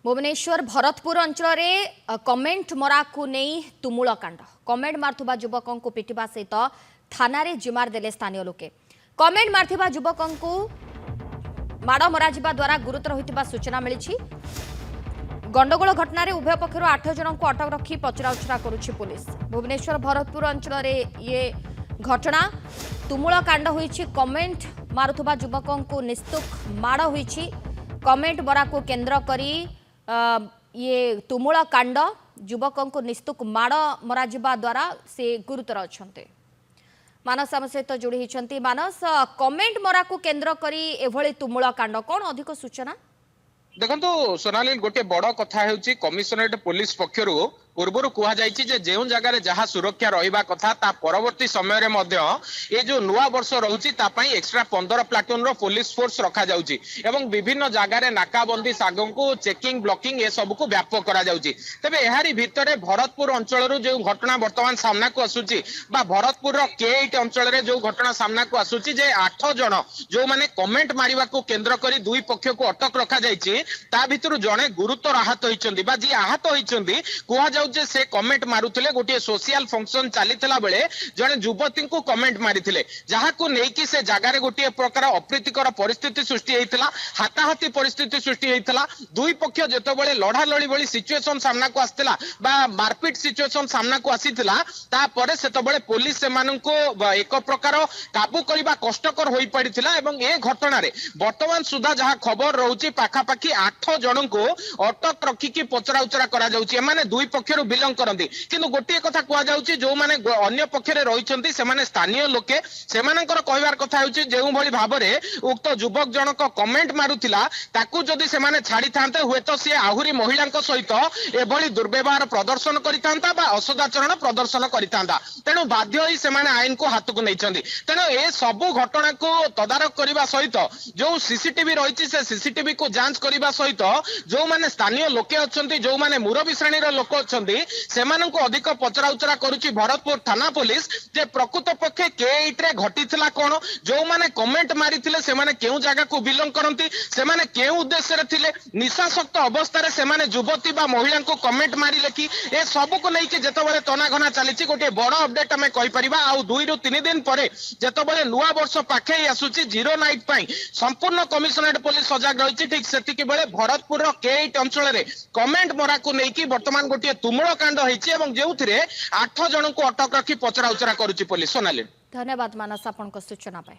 भुवनेश्वर भरतपुर अंचल कमेंट मरा को नहीं तुमुल कांड कमेंट मारुवा युवक को पिटा सहित थाना जिमार देले स्थानीय लोके कमेंट मारुवा युवक को माड़ मरा द्वारा गुरुतर होता सूचना मिली गंडगोल घटन उभय पक्षर 8 जन को अटक रखी पचराउचरा करुछि पुलिस। भुवनेश्वर भरतपुर अंचल ये घटना तुमुल कांड होइछि कमेंट मारुवा युवक को निस्तुक माड़ होइछि कमेंट मरा को केन्द्र करी ये तुमुल कांड युवक को निस्तुक माड़ मरा द्वारा से गुरुतर अछंते। मानस आम सहित जोड़ी होती मानस कमेंट मरा को केन्द्र करी एभली तुमुल कांड कौन अधिक सूचना देखो सोनाली गोटे बड़ कथा होची कमिशनरेट पुलिस पक्षर पूर्वर कहुई जो जगार जहाँ सुरक्षा रहा कथा ता परवर्ती समय ये जो नुआ वर्ष रोचे एक्सट्रा 15 प्लाटून रो पुलिस फोर्स रखा जाउची एवं विभिन्न जगार नाकाबंदी सागों को चेकिंग ब्लॉकिंग ये सब को व्यापक करा जाउची। तबे एहारी भितर भरतपुर अंचल जो घटना वर्तमान सामना को आसुची बा भरतपुर के8 अंचल रे जो घटना सामना को आसुची जे 8 जन जो माने कमेंट मारिबा को केंद्र करी दुई पक्ष को अटक रखा जायछि ता भितर जणे गुरुतर आहत होइचंदी बा जी आहत होइचंदी कुहा जे से कमेंट मारुथिले गोटे सोशल फंक्शन चलीथिला बेले जने युवती को कमेंट मारिथिले जहा को नेकी से जगार गोटे प्रकार अप्रीतिकर परिस्थिति सृष्टि हेतिला हाताहाती परिस्थिति सृष्टि हेतिला दुई पक्ष जेतबेले लढ़ा लड़ी भली सिचुएशन सामना को आस्थिला बा मारपीट सिचुएशन सामना को आसीथिला ता परे सेतबेले पुलिस सेमाननको एक प्रकार काबू करबा कष्टकर होई पड़िथिला एवं ए घटना रे वर्तमान सुधा जहा खबर रहउची पाखापाखी 8 जन को अटक रखी की पचरा उचरा करा जाउची एमाने दुई पक्ष बिलंग करती किंतु गोटे कथा कह जाउची जो माने अन्य पक्षरे रहिचंती से माने स्थानीय लोके सेमानकर कहबार कथा होची जेउ भली भाबरे उक्त युवक जनक कमेंट मारुथिला ताकू जदी से माने छाडी थांते हुए तो से आहुरी महिलांक सहित एभली दुर्व्यवहार प्रदर्शन करितांता बा असदाचरण प्रदर्शन करितांता तेणु बाध्य होई से माने आईन को हाथ को नैचंती तेणु ए सब घटना को तदारक करबा सहित जो सीसीटीवी रहिची से सीसीटीवी को जांच करबा सहित जो माने स्थानीय लोके अछंती जो माने मुरबी श्रेणी रो लोक अछंती सेमाननको अधिक पचराउचरा करुची भरतपुर थाना पुलिस जे प्रकृत पक्षे के8 रे घटिथिला कोन जो माने कमेंट मारिथिले से माने केउ जगह को बिलोंग करंती से माने केउ उद्देश्य रे थिले निशासक्त अवस्था रे से माने युवती बा महिला को कमेंट मारिले कि ए सब को नै कि जेतबेले तनाघना चलीची गोटे बड़ अपडेट हमें कहि परिबा आ 2 रु 3 दिन परे जेतबेले नुआ वर्ष पाखे आसुची जीरो नाइट पई संपूर्ण कमिशनरेट पुलिस सजाग रहिची ठीक सेतिके बेले भरतपुर रो के8 अंचल रे कमेंट मरा को नै कि वर्तमान गोटे तुमुल कांड होइची एवं जेउथिरे 8 जन को अटक रखी पचरा उचरा करूची पुलिस। सोनाली धन्यवाद मानस आपन को सूचना पाए।